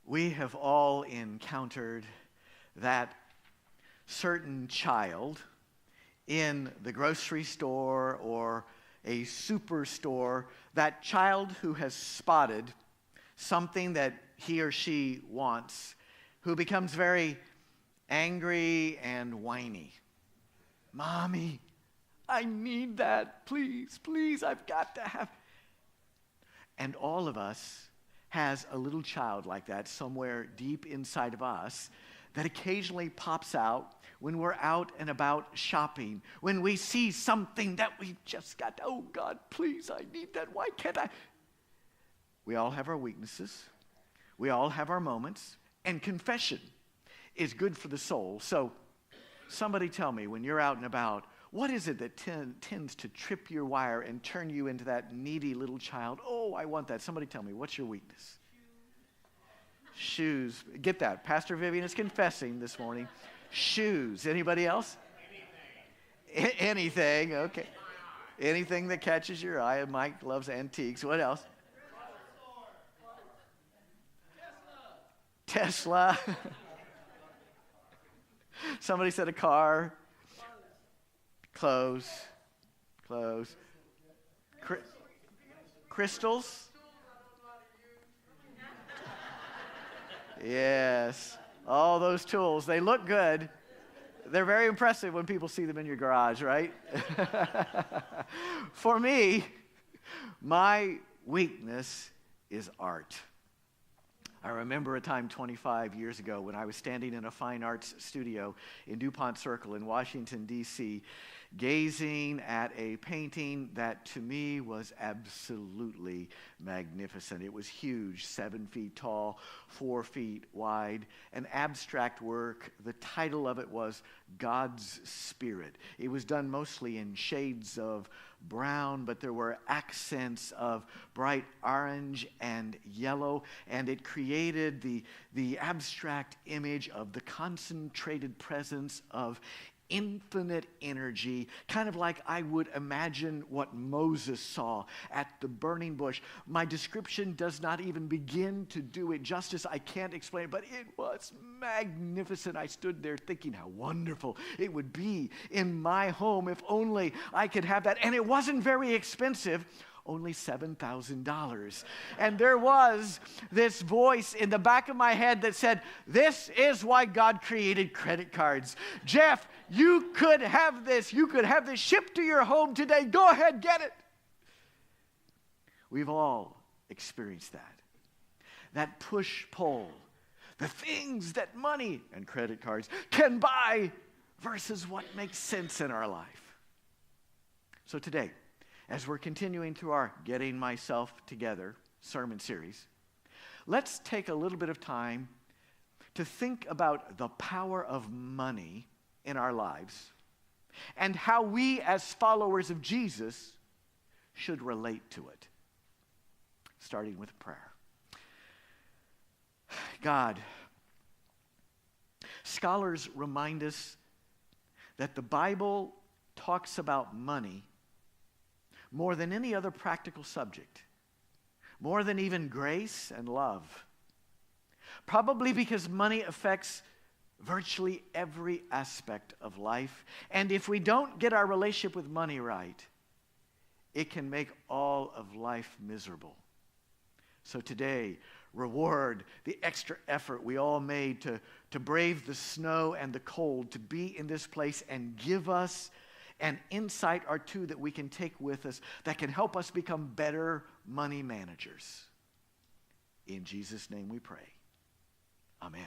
We have all encountered that certain child in the grocery store or a superstore, that child who has spotted something that he or she wants, who becomes very angry and whiny. Mommy, I need that. Please, please, I've got to have. And all of us has a little child like that somewhere deep inside of us that occasionally pops out when we're out and about shopping, when we see something that we've just got, oh God, please, I need that. Why can't I? We all have our weaknesses. We all have our moments. And confession is good for the soul. So somebody tell me, when you're out and about, what is it that tends to trip your wire and turn you into that needy little child? Oh, I want that. Somebody tell me, what's your weakness? Shoes. Get that. Pastor Vivian is confessing this morning. Shoes. Anybody else? Anything. Okay. Anything that catches your eye. Mike loves antiques. What else? Tesla. Somebody said a car. Clothes. Crystals. Yes. All those tools. They look good. They're very impressive when people see them in your garage, right? For me, my weakness is art. I remember a time 25 years ago when I was standing in a fine arts studio in DuPont Circle in Washington, D.C., gazing at a painting that to me was absolutely magnificent. It was huge, 7 feet tall, 4 feet wide, an abstract work. The title of it was God's Spirit. It was done mostly in shades of brown, but there were accents of bright orange and yellow, and it created the abstract image of the concentrated presence of infinite energy, kind of like I would imagine what Moses saw at the burning bush. My description does not even begin to do it justice. I can't explain it, but it was magnificent. I stood there thinking how wonderful it would be in my home if only I could have that. And it wasn't very expensive. Only $7,000. And there was this voice in the back of my head that said, this is why God created credit cards. Jeff, you could have this. You could have this shipped to your home today. Go ahead, get it. We've all experienced that. That push-pull. The things that money and credit cards can buy versus what makes sense in our life. So today, as we're continuing through our Getting Myself Together sermon series, let's take a little bit of time to think about the power of money in our lives and how we as followers of Jesus should relate to it. Starting with prayer. God, scholars remind us that the Bible talks about money more than any other practical subject, more than even grace and love. Probably because money affects virtually every aspect of life. And if we don't get our relationship with money right, it can make all of life miserable. So today, reward the extra effort we all made to brave the snow and the cold, to be in this place, and give us an insight or two that we can take with us that can help us become better money managers. In Jesus' name we pray. Amen.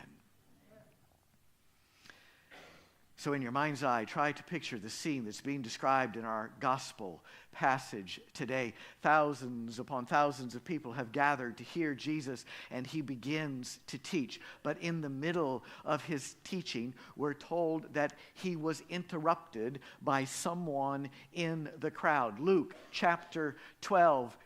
So in your mind's eye, try to picture the scene that's being described in our gospel passage today. Thousands upon thousands of people have gathered to hear Jesus, and he begins to teach. But in the middle of his teaching, we're told that he was interrupted by someone in the crowd. Luke chapter 12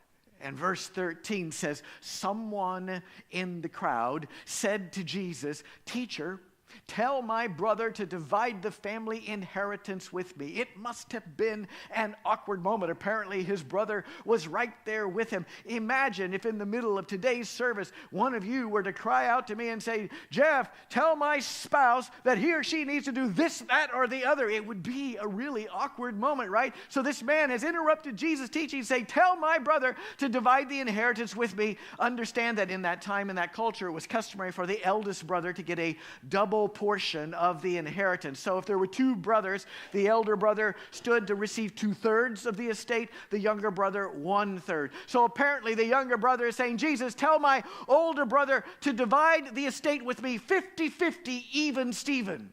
and verse 13 says, someone in the crowd said to Jesus, "Teacher, Tell my brother to divide the family inheritance with me. It must have been an awkward moment. Apparently, his brother was right there with him. Imagine if in the middle of today's service, one of you were to cry out to me and say, Jeff, tell my spouse that he or she needs to do this, that, or the other. It would be a really awkward moment, right? So this man has interrupted Jesus' teaching, saying, tell my brother to divide the inheritance with me. Understand that in that time, in that culture, it was customary for the eldest brother to get a double portion of the inheritance. So if there were two brothers, the elder brother stood to receive 2/3 of the estate, the younger brother 1/3. So apparently the younger brother is saying, Jesus, tell my older brother to divide the estate with me 50-50, even Steven.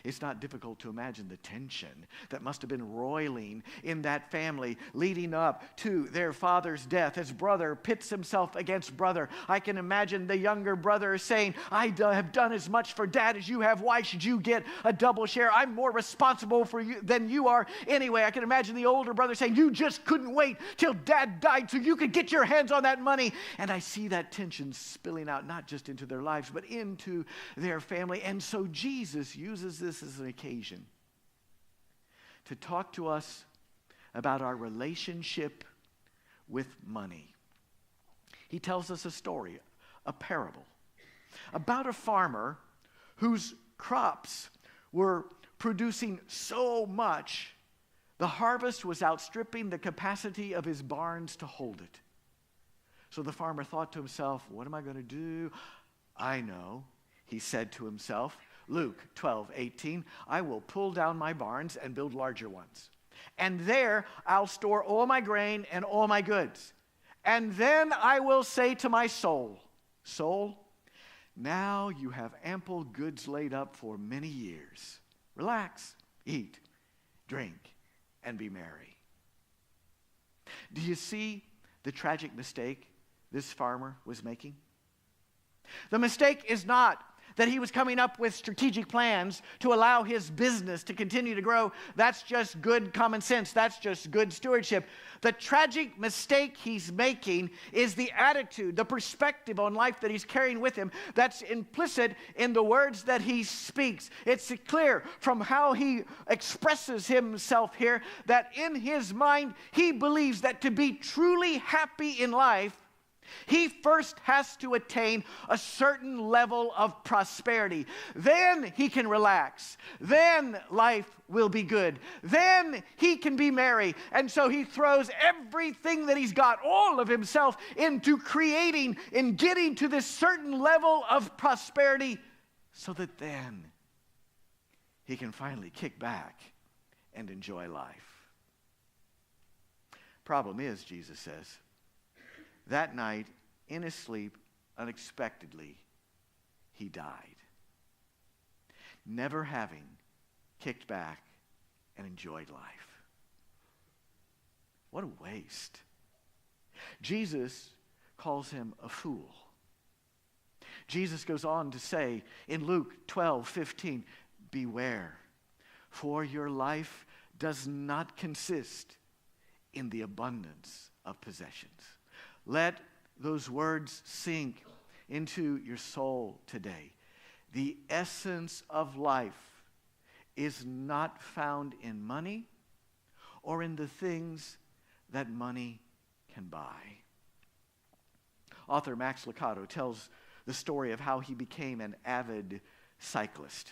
It's not difficult to imagine the tension that must have been roiling in that family leading up to their father's death. As brother pits himself against brother. I can imagine the younger brother saying, I have done as much for dad as you have. Why should you get a double share? I'm more responsible for you than you are. Anyway, I can imagine the older brother saying, you just couldn't wait till dad died so you could get your hands on that money. And I see that tension spilling out not just into their lives, but into their family. And so Jesus uses this as an occasion to talk to us about our relationship with money. He tells us a story, a parable, about a farmer whose crops were producing so much, the harvest was outstripping the capacity of his barns to hold it. So the farmer thought to himself, what am I going to do? I know, he said to himself, Luke 12:18, I will pull down my barns and build larger ones. And there I'll store all my grain and all my goods. And then I will say to my soul, soul, now you have ample goods laid up for many years. Relax, eat, drink, and be merry. Do you see the tragic mistake this farmer was making? The mistake is not that he was coming up with strategic plans to allow his business to continue to grow. That's just good common sense. That's just good stewardship. The tragic mistake he's making is the attitude, the perspective on life that he's carrying with him that's implicit in the words that he speaks. It's clear from how he expresses himself here that in his mind he believes that to be truly happy in life, he first has to attain a certain level of prosperity. Then he can relax. Then life will be good. Then he can be merry. And so he throws everything that he's got, all of himself, into creating and getting to this certain level of prosperity so that then he can finally kick back and enjoy life. Problem is, Jesus says, that night, in his sleep, unexpectedly, he died, never having kicked back and enjoyed life. What a waste. Jesus calls him a fool. Jesus goes on to say in Luke 12:15, beware, for your life does not consist in the abundance of possessions. Let those words sink into your soul today. The essence of life is not found in money or in the things that money can buy. Author Max Lucado tells the story of how he became an avid cyclist.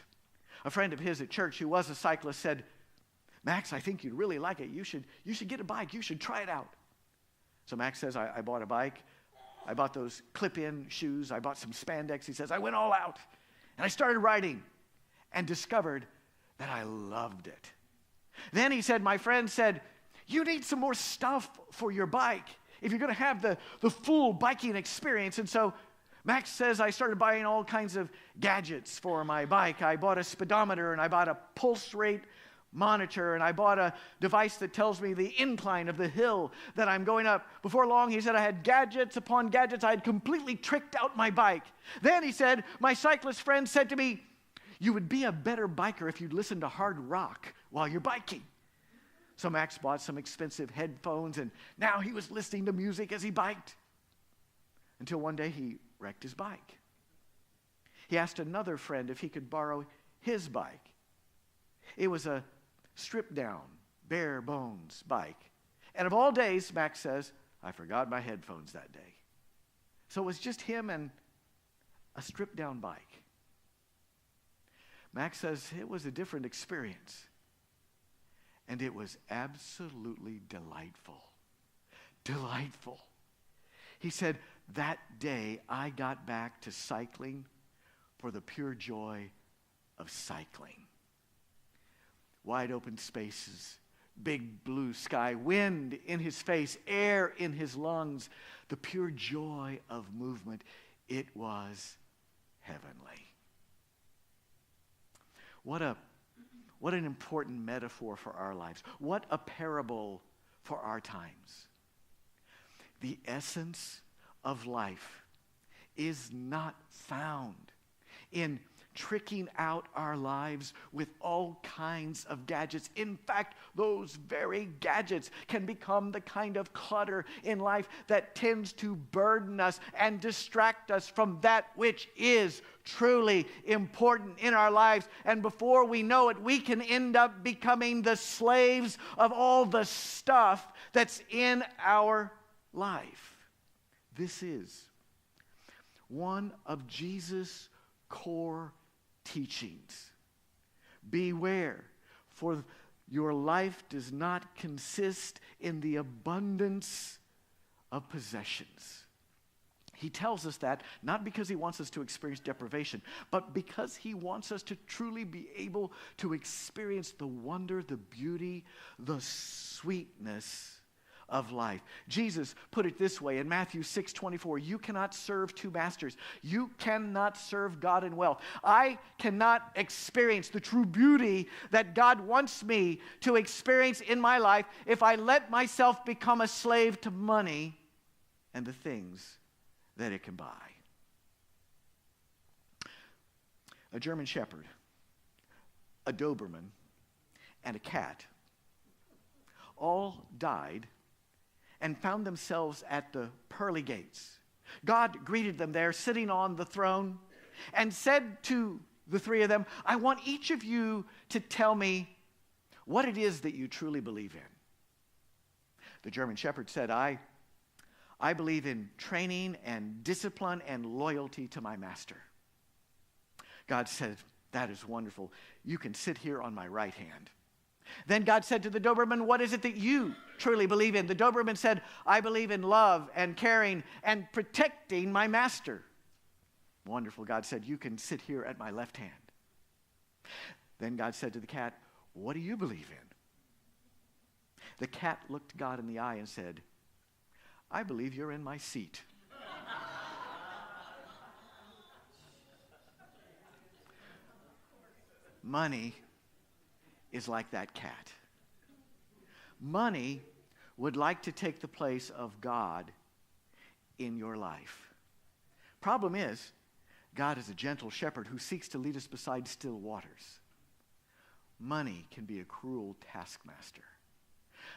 A friend of his at church who was a cyclist said, Max, I think you'd really like it. You should get a bike. You should try it out. So Max says, I bought a bike. I bought those clip-in shoes. I bought some spandex. He says, I went all out. And I started riding and discovered that I loved it. Then he said, my friend said, you need some more stuff for your bike if you're going to have the full biking experience. And so Max says I started buying all kinds of gadgets for my bike. I bought a speedometer and I bought a pulse rate monitor, and I bought a device that tells me the incline of the hill that I'm going up. Before long, he said, I had gadgets upon gadgets. I had completely tricked out my bike. Then he said, my cyclist friend said to me, you would be a better biker if you'd listen to hard rock while you're biking. So Max bought some expensive headphones, and now he was listening to music as he biked until one day he wrecked his bike. He asked another friend if he could borrow his bike. It was a stripped-down, bare bones bike. And of all days, Max says, I forgot my headphones that day. So it was just him and a stripped-down bike. Max says it was a different experience. And it was absolutely delightful. Delightful. He said, that day I got back to cycling for the pure joy of cycling. Wide open spaces, big blue sky, wind in his face, air in his lungs, the pure joy of movement. It was heavenly. What an important metaphor for our lives. What a parable for our times. The essence of life is not found in tricking out our lives with all kinds of gadgets. In fact, those very gadgets can become the kind of clutter in life that tends to burden us and distract us from that which is truly important in our lives. And before we know it, we can end up becoming the slaves of all the stuff that's in our life. This is one of Jesus' core teachings. Beware, for your life does not consist in the abundance of possessions. He tells us that not because he wants us to experience deprivation, but because he wants us to truly be able to experience the wonder, the beauty, the sweetness of life. Jesus put it this way in Matthew 6:24, you cannot serve two masters. You cannot serve God and wealth. I cannot experience the true beauty that God wants me to experience in my life if I let myself become a slave to money and the things that it can buy. A German shepherd, a Doberman, and a cat all died and found themselves at the pearly gates. God greeted them there, sitting on the throne, and said to the three of them, I want each of you to tell me what it is that you truly believe in. The German shepherd said, I believe in training and discipline and loyalty to my master. God said, that is wonderful. You can sit here on my right hand. Then God said to the Doberman, what is it that you truly believe in? The Doberman said, I believe in love and caring and protecting my master. Wonderful. God said, you can sit here at my left hand. Then God said to the cat, what do you believe in? The cat looked God in the eye and said, I believe you're in my seat. Money is like that cat. Money would like to take the place of God in your life. Problem is, God is a gentle shepherd who seeks to lead us beside still waters. Money can be a cruel taskmaster.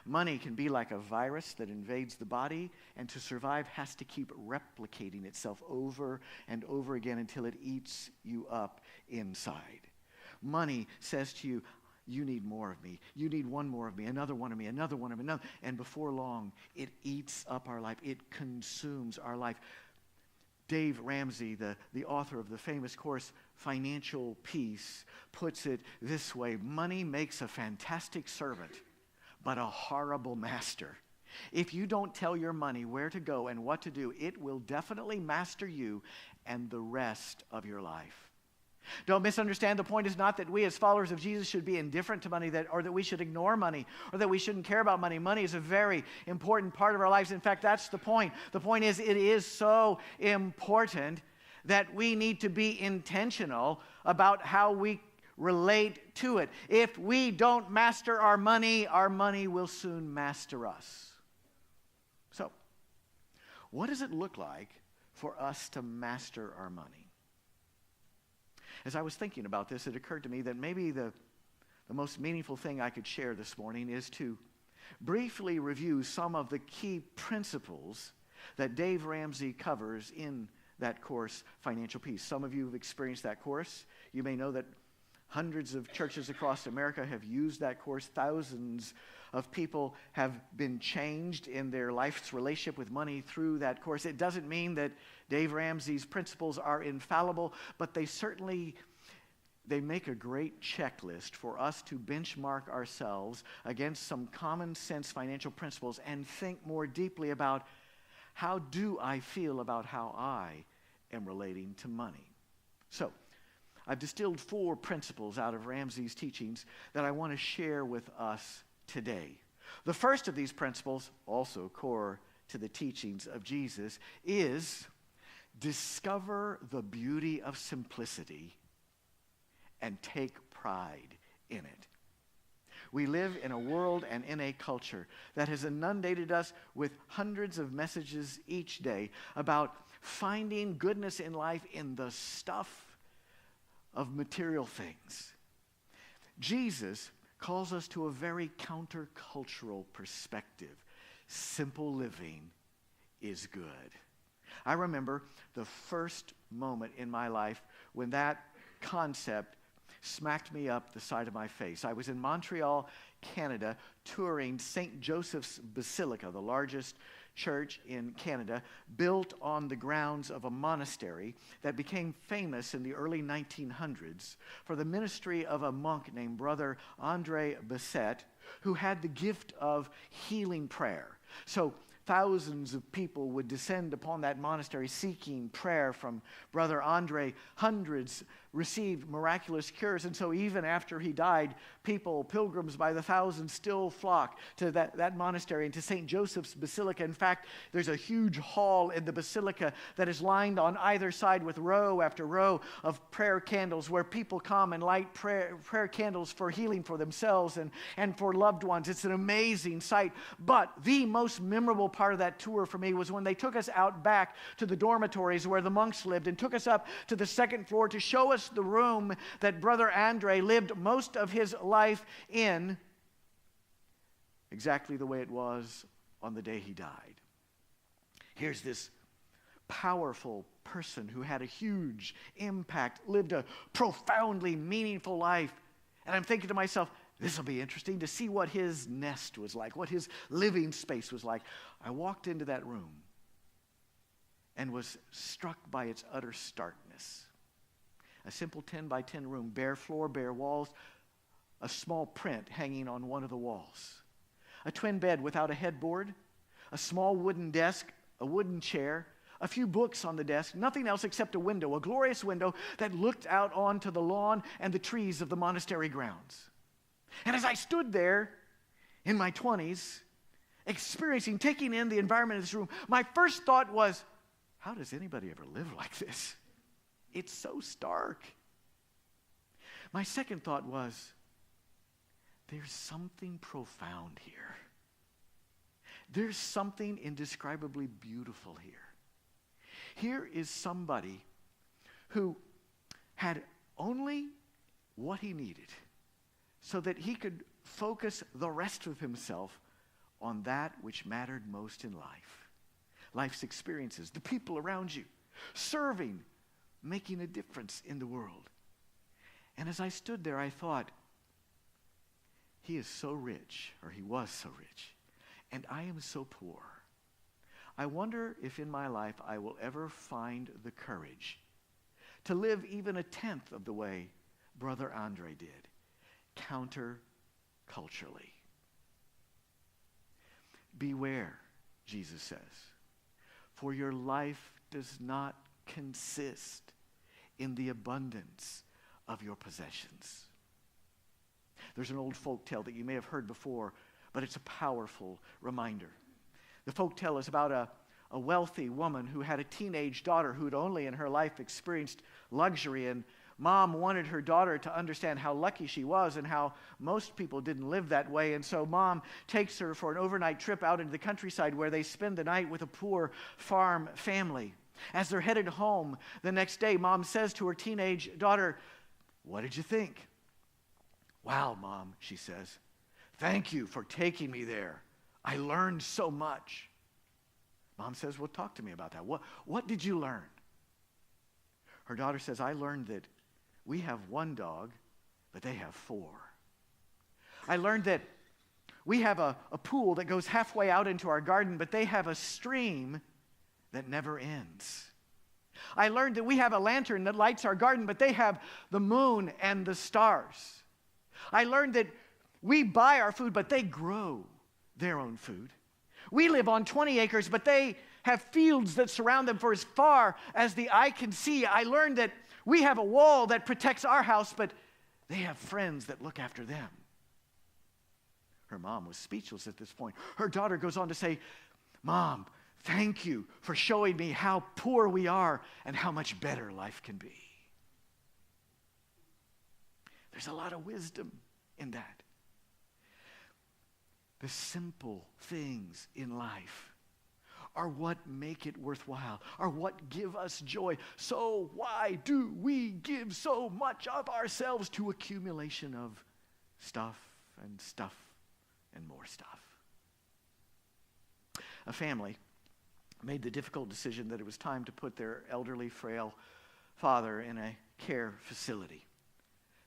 Money can be like a virus that invades the body and to survive has to keep replicating itself over and over again until it eats you up inside. Money says to you, you need more of me. You need one more of me, another one of me, another one of me, another. And before long, it eats up our life. It consumes our life. Dave Ramsey, the author of the famous course, Financial Peace, puts it this way. Money makes a fantastic servant, but a horrible master. If you don't tell your money where to go and what to do, it will definitely master you and the rest of your life. Don't misunderstand. The point is not that we as followers of Jesus should be indifferent to money or that we should ignore money or that we shouldn't care about money. Money is a very important part of our lives. In fact, that's the point. The point is it is so important that we need to be intentional about how we relate to it. If we don't master our money will soon master us. So, what does it look like for us to master our money? As I was thinking about this, it occurred to me that maybe the most meaningful thing I could share this morning is to briefly review some of the key principles that Dave Ramsey covers in that course, Financial Peace. Some of you have experienced that course. You may know that hundreds of churches across America have used that course. Thousands of people have been changed in their life's relationship with money through that course. It doesn't mean that Dave Ramsey's principles are infallible, but they make a great checklist for us to benchmark ourselves against some common sense financial principles and think more deeply about, how do I feel about how I am relating to money? So, I've distilled 4 principles out of Ramsey's teachings that I want to share with us today. The first of these principles, also core to the teachings of Jesus, is discover the beauty of simplicity and take pride in it. We live in a world and in a culture that has inundated us with hundreds of messages each day about finding goodness in life in the stuff of material things. Jesus calls us to a very countercultural perspective. Simple living is good. I remember the first moment in my life when that concept smacked me up the side of my face. I was in Montreal, Canada, touring St. Joseph's Basilica, the largest church in Canada, built on the grounds of a monastery that became famous in the early 1900s for the ministry of a monk named Brother Andre Bessette, who had the gift of healing prayer. So thousands of people would descend upon that monastery seeking prayer from Brother Andre. Hundreds received miraculous cures, and so even after he died, pilgrims by the thousands still flock to that monastery and to St. Joseph's Basilica. In fact, there's a huge hall in the basilica that is lined on either side with row after row of prayer candles where people come and light prayer candles for healing for themselves and for loved ones. It's an amazing sight. But the most memorable part of that tour for me was when they took us out back to the dormitories where the monks lived and took us up to the second floor to show us the room that Brother Andre lived most of his life in, exactly the way it was on the day he died. Here's this powerful person who had a huge impact, lived a profoundly meaningful life. And I'm thinking to myself, this will be interesting to see what his nest was like, what his living space was like. I walked into that room and was struck by its utter starkness. A simple 10 by 10 room, bare floor, bare walls, a small print hanging on one of the walls. A twin bed without a headboard, a small wooden desk, a wooden chair, a few books on the desk, nothing else except a window, a glorious window that looked out onto the lawn and the trees of the monastery grounds. And as I stood there in my 20s, taking in the environment of this room, my first thought was, how does anybody ever live like this? It's so stark. My second thought was, there's something profound here. There's something indescribably beautiful here. Here is somebody who had only what he needed so that he could focus the rest of himself on that which mattered most in life. Life's experiences, the people around you, serving, making a difference in the world. And as I stood there, I thought, he is so rich, or he was so rich, and I am so poor. I wonder if in my life I will ever find the courage to live even a tenth of the way Brother Andre did, counter-culturally. Beware, Jesus says, for your life does not consist in the abundance of your possessions. There's an old folk tale that you may have heard before, but it's a powerful reminder. The folk tale is about a wealthy woman who had a teenage daughter who'd only in her life experienced luxury, and mom wanted her daughter to understand how lucky she was and how most people didn't live that way. And so mom takes her for an overnight trip out into the countryside where they spend the night with a poor farm family. As they're headed home the next day, mom says to her teenage daughter, "What did you think?" "Wow, Mom," she says. "Thank you for taking me there. I learned so much." Mom says, "Well, talk to me about that. What did you learn?" Her daughter says, I learned that we have one dog, but they have four. I learned that we have a pool that goes halfway out into our garden, but they have a stream that never ends. I learned that we have a lantern that lights our garden, but they have the moon and the stars. I learned that we buy our food, but they grow their own food. We live on 20 acres, but they have fields that surround them for as far as the eye can see. I learned that we have a wall that protects our house, but they have friends that look after them. Her mom was speechless at this point. Her daughter goes on to say, Mom, thank you for showing me how poor we are and how much better life can be. There's a lot of wisdom in that. The simple things in life are what make it worthwhile, are what give us joy. So why do we give so much of ourselves to accumulation of stuff and more stuff? A family made the difficult decision that it was time to put their elderly, frail father in a care facility.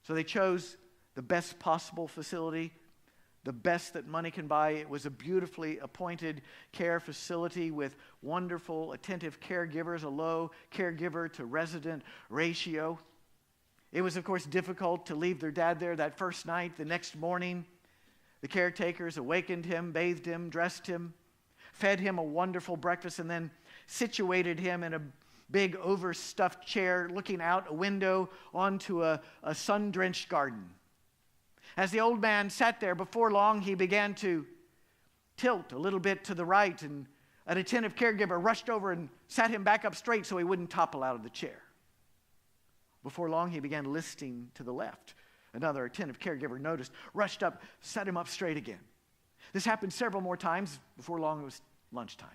So they chose the best possible facility, the best that money can buy. It was a beautifully appointed care facility with wonderful, attentive caregivers, a low caregiver to resident ratio. It was, of course, difficult to leave their dad there that first night. The next morning, the caretakers awakened him, bathed him, dressed him, fed him a wonderful breakfast, and then situated him in a big overstuffed chair looking out a window onto a sun-drenched garden. As the old man sat there, before long he began to tilt a little bit to the right, and an attentive caregiver rushed over and sat him back up straight so he wouldn't topple out of the chair. Before long he began listing to the left. Another attentive caregiver noticed, rushed up, set him up straight again. This happened several more times. Before long it was lunchtime.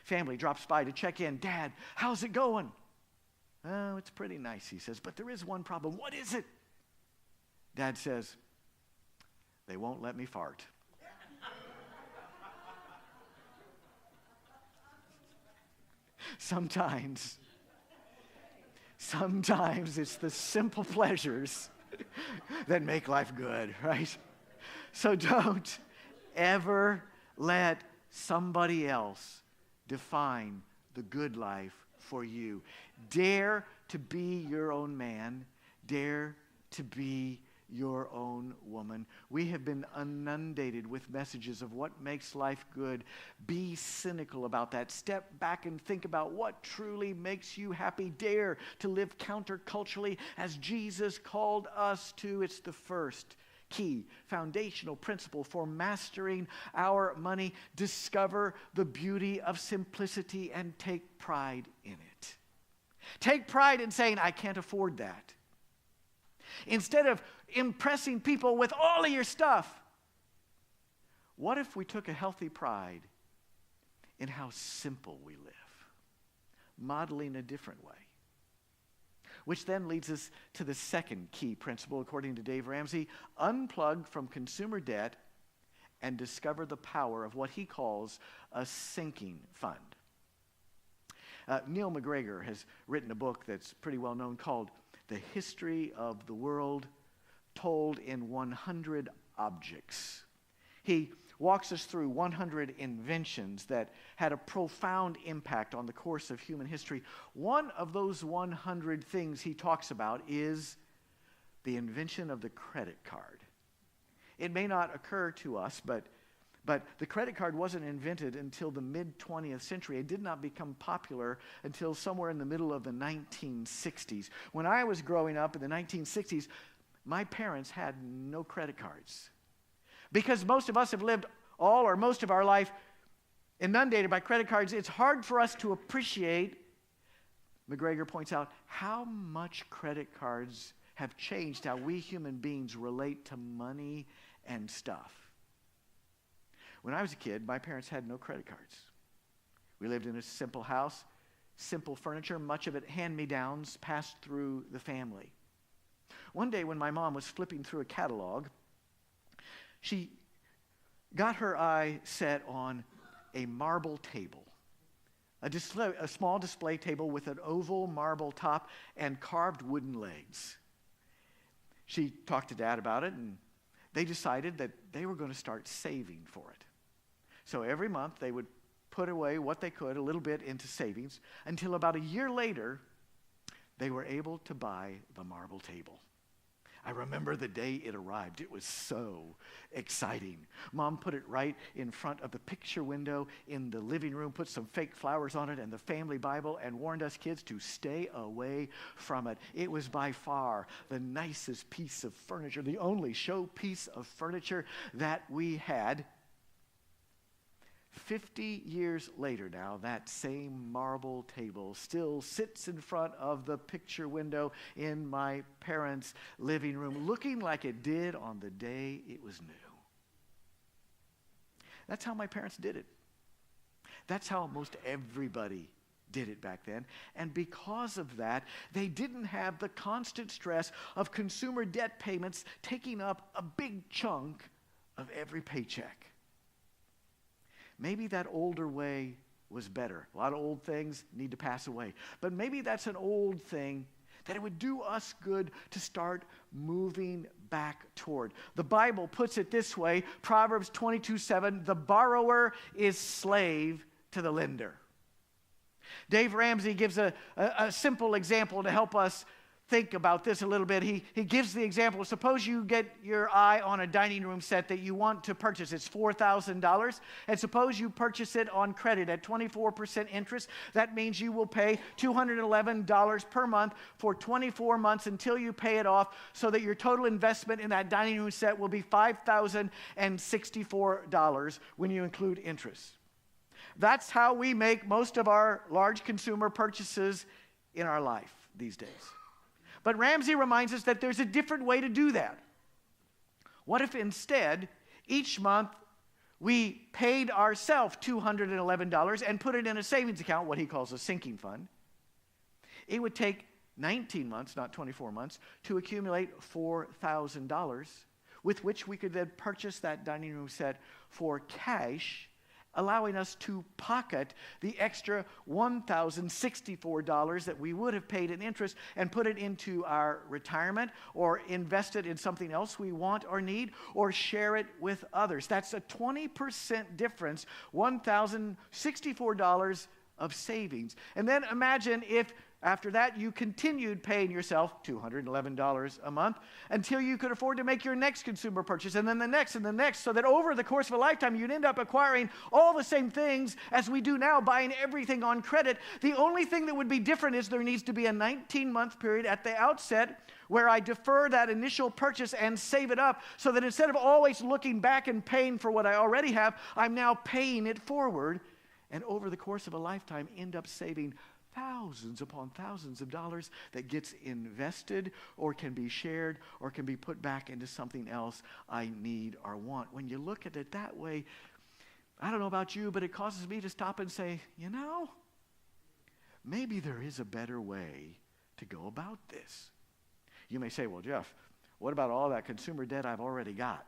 Family drops by to check in. Dad, how's it going? Oh, it's pretty nice, he says, but there is one problem. What is it? Dad says, they won't let me fart. Sometimes it's the simple pleasures that make life good, right? So don't ever let somebody else define the good life for you. Dare to be your own man. Dare to be your own woman. We have been inundated with messages of what makes life good. Be cynical about that. Step back and think about what truly makes you happy. Dare to live counterculturally as Jesus called us to. It's the first key, foundational principle for mastering our money. Discover the beauty of simplicity and take pride in it. Take pride in saying, I can't afford that. Instead of impressing people with all of your stuff, what if we took a healthy pride in how simple we live, modeling a different way? Which then leads us to the second key principle, according to Dave Ramsey: unplug from consumer debt and discover the power of what he calls a sinking fund. Neil McGregor has written a book that's pretty well known called The History of the World Told in 100 Objects. He walks us through 100 inventions that had a profound impact on the course of human history. One of those 100 things he talks about is the invention of the credit card. It may not occur to us, but the credit card wasn't invented until the mid-20th century. It did not become popular until somewhere in the middle of the 1960s. When I was growing up in the 1960s, my parents had no credit cards. Because most of us have lived all or most of our life inundated by credit cards, it's hard for us to appreciate, McGregor points out, how much credit cards have changed how we human beings relate to money and stuff. When I was a kid, my parents had no credit cards. We lived in a simple house, simple furniture, much of it hand-me-downs passed through the family. One day when my mom was flipping through a catalog, she got her eye set on a marble table, a small display table with an oval marble top and carved wooden legs. She talked to Dad about it, and they decided that they were going to start saving for it. So every month they would put away what they could, a little bit, into savings, until about a year later, they were able to buy the marble table. I remember the day it arrived. It was so exciting. Mom put it right in front of the picture window in the living room, put some fake flowers on it and the family Bible, and warned us kids to stay away from it. It was by far the nicest piece of furniture, the only show piece of furniture that we had. 50 years later now, that same marble table still sits in front of the picture window in my parents' living room, looking like it did on the day it was new. That's how my parents did it. That's how most everybody did it back then. And because of that, they didn't have the constant stress of consumer debt payments taking up a big chunk of every paycheck. Maybe that older way was better. A lot of old things need to pass away. But maybe that's an old thing that it would do us good to start moving back toward. The Bible puts it this way, Proverbs 22:7, the borrower is slave to the lender. Dave Ramsey gives a simple example to help us think about this a little bit. He gives the example. Suppose you get your eye on a dining room set that you want to purchase. It's $4,000. And suppose you purchase it on credit at 24% interest. That means you will pay $211 per month for 24 months until you pay it off, so that your total investment in that dining room set will be $5,064 when you include interest. That's how we make most of our large consumer purchases in our life these days. But Ramsey reminds us that there's a different way to do that. What if instead, each month, we paid ourselves $211 and put it in a savings account, what he calls a sinking fund? It would take 19 months, not 24 months, to accumulate $4,000, with which we could then purchase that dining room set for cash, allowing us to pocket the extra $1,064 that we would have paid in interest and put it into our retirement, or invest it in something else we want or need, or share it with others. That's a 20% difference, $1,064 of savings. And then imagine if after that you continued paying yourself $211 a month until you could afford to make your next consumer purchase, and then the next and the next, so that over the course of a lifetime you'd end up acquiring all the same things as we do now, buying everything on credit. The only thing that would be different is there needs to be a 19-month period at the outset where I defer that initial purchase and save it up, so that instead of always looking back and paying for what I already have, I'm now paying it forward, and over the course of a lifetime end up saving thousands upon thousands of dollars that gets invested, or can be shared, or can be put back into something else I need or want. When you look at it that way, I don't know about you, but it causes me to stop and say, maybe there is a better way to go about this. You may say, well, Jeff, what about all that consumer debt I've already got?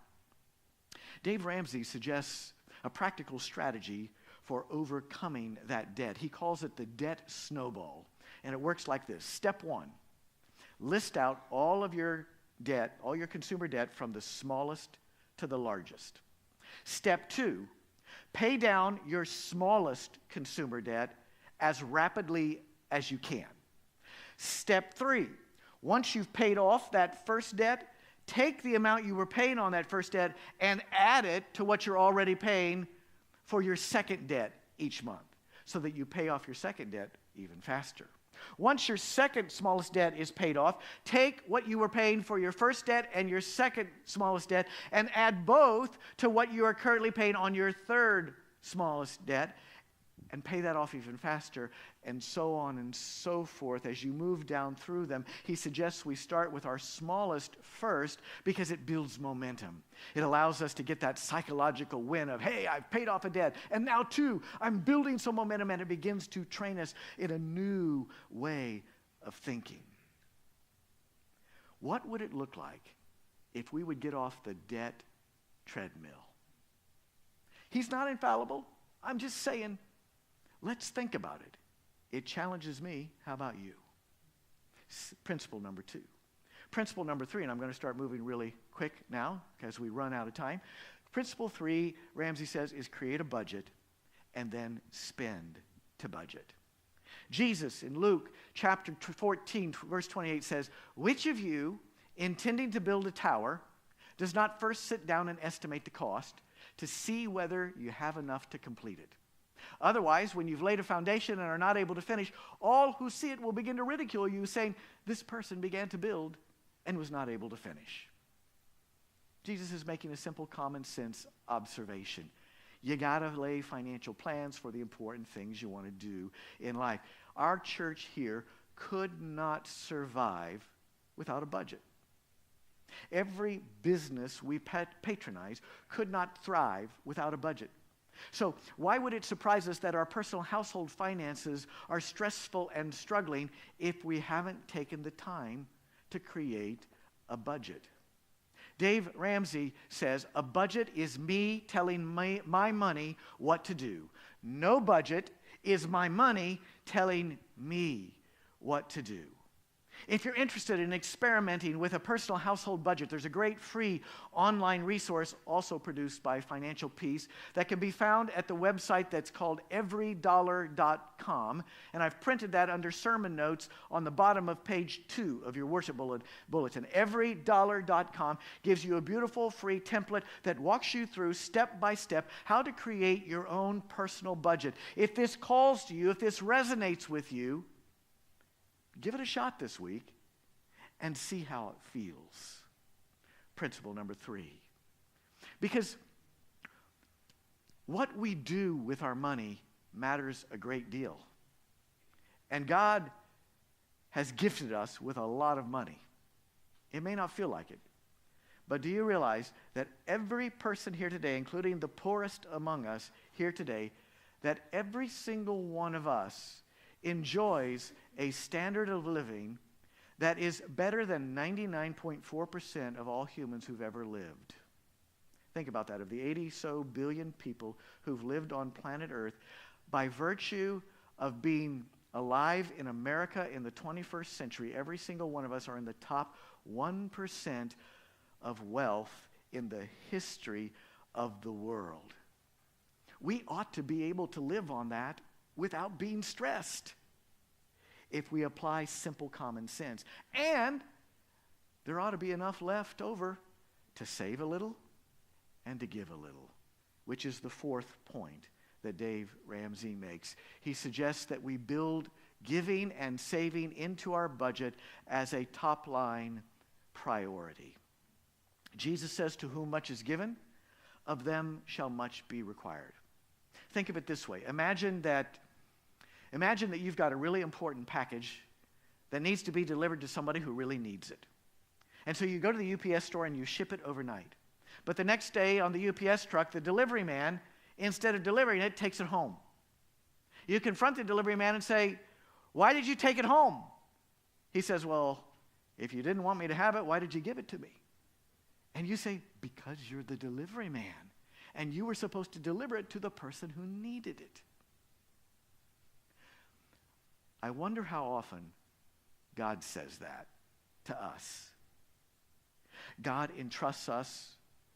Dave Ramsey suggests a practical strategy for overcoming that debt. He calls it the debt snowball. And it works like this. Step 1, list out all of your debt, all your consumer debt, from the smallest to the largest. Step 2, pay down your smallest consumer debt as rapidly as you can. Step 3, once you've paid off that first debt, take the amount you were paying on that first debt and add it to what you're already paying for your second debt each month, so that you pay off your second debt even faster. Once your second smallest debt is paid off, take what you were paying for your first debt and your second smallest debt and add both to what you are currently paying on your third smallest debt, and pay that off even faster, and so on and so forth as you move down through them. He suggests we start with our smallest first, because it builds momentum. It allows us to get that psychological win of, hey, I've paid off a debt, and now too, I'm building some momentum, and it begins to train us in a new way of thinking. What would it look like if we would get off the debt treadmill? He's not infallible. I'm just saying, let's think about it. It challenges me. How about you? Principle number 2. Principle number 3, and I'm going to start moving really quick now because we run out of time. Principle 3, Ramsey says, is create a budget and then spend to budget. Jesus in Luke chapter 14, verse 28 says, which of you, intending to build a tower, does not first sit down and estimate the cost to see whether you have enough to complete it? Otherwise, when you've laid a foundation and are not able to finish, all who see it will begin to ridicule you, saying, this person began to build and was not able to finish. Jesus is making a simple common sense observation. You got to lay financial plans for the important things you want to do in life. Our church here could not survive without a budget. Every business we patronize could not thrive without a budget. So why would it surprise us that our personal household finances are stressful and struggling if we haven't taken the time to create a budget? Dave Ramsey says, a budget is me telling my money what to do. No budget is my money telling me what to do. If you're interested in experimenting with a personal household budget, there's a great free online resource also produced by Financial Peace that can be found at the website that's called everydollar.com. And I've printed that under sermon notes on the bottom of page 2 of your worship bulletin. Everydollar.com gives you a beautiful free template that walks you through step by step how to create your own personal budget. If this calls to you, if this resonates with you, give it a shot this week and see how it feels. Principle number 3. Because what we do with our money matters a great deal. And God has gifted us with a lot of money. It may not feel like it, but do you realize that every person here today, including the poorest among us here today, that every single one of us enjoys a standard of living that is better than 99.4% of all humans who've ever lived. Think about that. Of the 80-so billion people who've lived on planet Earth, by virtue of being alive in America in the 21st century, every single one of us are in the top 1% of wealth in the history of the world. We ought to be able to live on that without being stressed if we apply simple common sense. And there ought to be enough left over to save a little and to give a little, which is the 4th point that Dave Ramsey makes. He suggests that we build giving and saving into our budget as a top-line priority. Jesus says, to whom much is given, of them shall much be required. Think of it this way. Imagine that you've got a really important package that needs to be delivered to somebody who really needs it. And so you go to the UPS store and you ship it overnight. But the next day on the UPS truck, the delivery man, instead of delivering it, takes it home. You confront the delivery man and say, why did you take it home? He says, well, if you didn't want me to have it, why did you give it to me? And you say, because you're the delivery man, and you were supposed to deliver it to the person who needed it. I wonder how often God says that to us. God entrusts us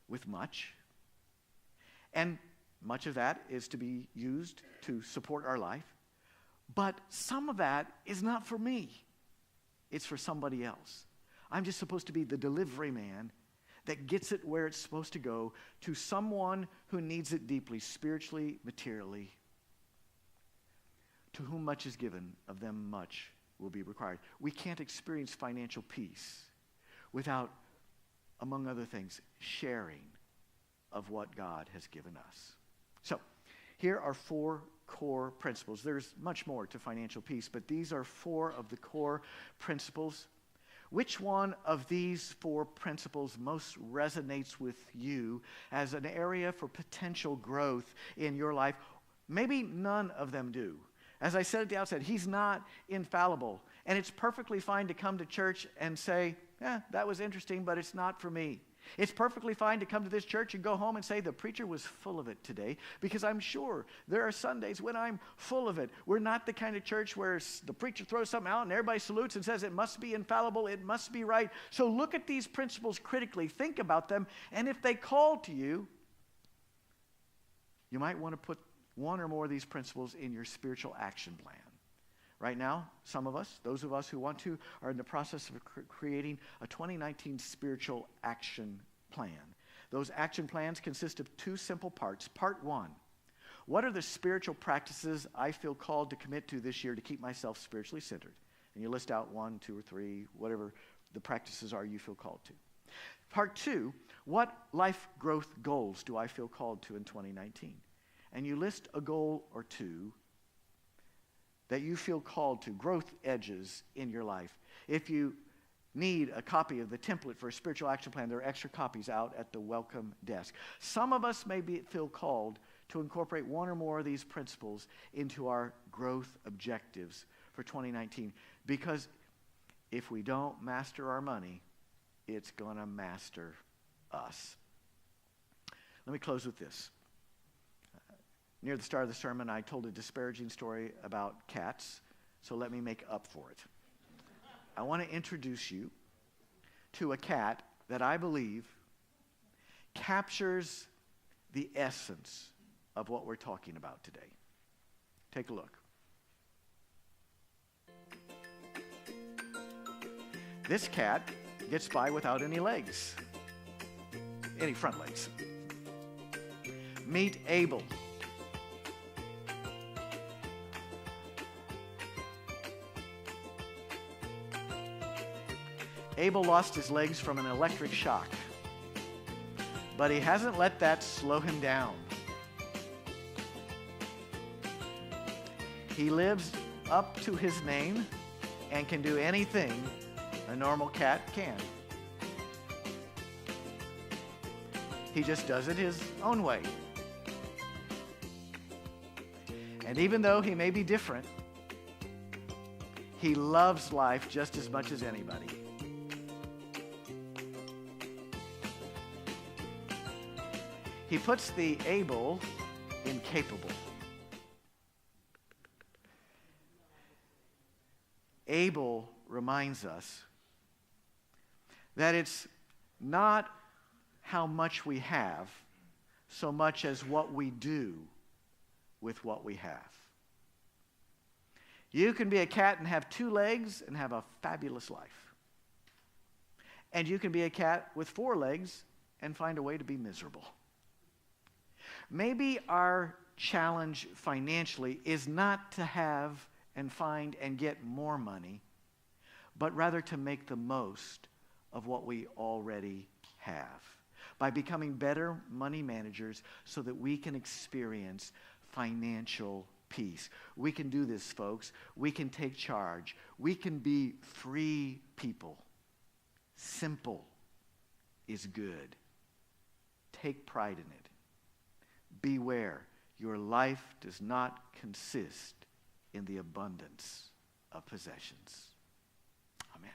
with much, and much of that is to be used to support our life, but some of that is not for me. It's for somebody else. I'm just supposed to be the delivery man that gets it where it's supposed to go to someone who needs it deeply, spiritually, materially. To whom much is given, of them much will be required. We can't experience financial peace without, among other things, sharing of what God has given us. So, here are 4 core principles. There's much more to financial peace, but these are 4 of the core principles. Which one of these 4 principles most resonates with you as an area for potential growth in your life? Maybe none of them do. As I said at the outset, he's not infallible. And it's perfectly fine to come to church and say, that was interesting, but it's not for me. It's perfectly fine to come to this church and go home and say the preacher was full of it today, because I'm sure there are Sundays when I'm full of it. We're not the kind of church where the preacher throws something out and everybody salutes and says it must be infallible, it must be right. So look at these principles critically, think about them, and if they call to you, you might want to put one or more of these principles in your spiritual action plan. Right now, some of us, those of us who want to, are in the process of creating a 2019 spiritual action plan. Those action plans consist of two simple parts. Part one, what are the spiritual practices I feel called to commit to this year to keep myself spiritually centered? And you list out 1, 2, or 3, whatever the practices are you feel called to. Part two, what life growth goals do I feel called to in 2019? And you list a goal or two that you feel called to, growth edges in your life. If you need a copy of the template for a spiritual action plan, there are extra copies out at the welcome desk. Some of us feel called to incorporate one or more of these principles into our growth objectives for 2019, because if we don't master our money, it's going to master us. Let me close with this. Near the start of the sermon, I told a disparaging story about cats, so let me make up for it. I want to introduce you to a cat that I believe captures the essence of what we're talking about today. Take a look. This cat gets by without any legs, any front legs. Meet Abel. Abel lost his legs from an electric shock, but he hasn't let that slow him down. He lives up to his name and can do anything a normal cat can. He just does it his own way. And even though he may be different, he loves life just as much as anybody. He puts the able in capable. Abel reminds us that it's not how much we have so much as what we do with what we have. You can be a cat and have 2 legs and have a fabulous life. And you can be a cat with 4 legs and find a way to be miserable. Maybe our challenge financially is not to have and find and get more money, but rather to make the most of what we already have by becoming better money managers so that we can experience financial peace. We can do this, folks. We can take charge. We can be free people. Simple is good. Take pride in it. Beware, your life does not consist in the abundance of possessions. Amen.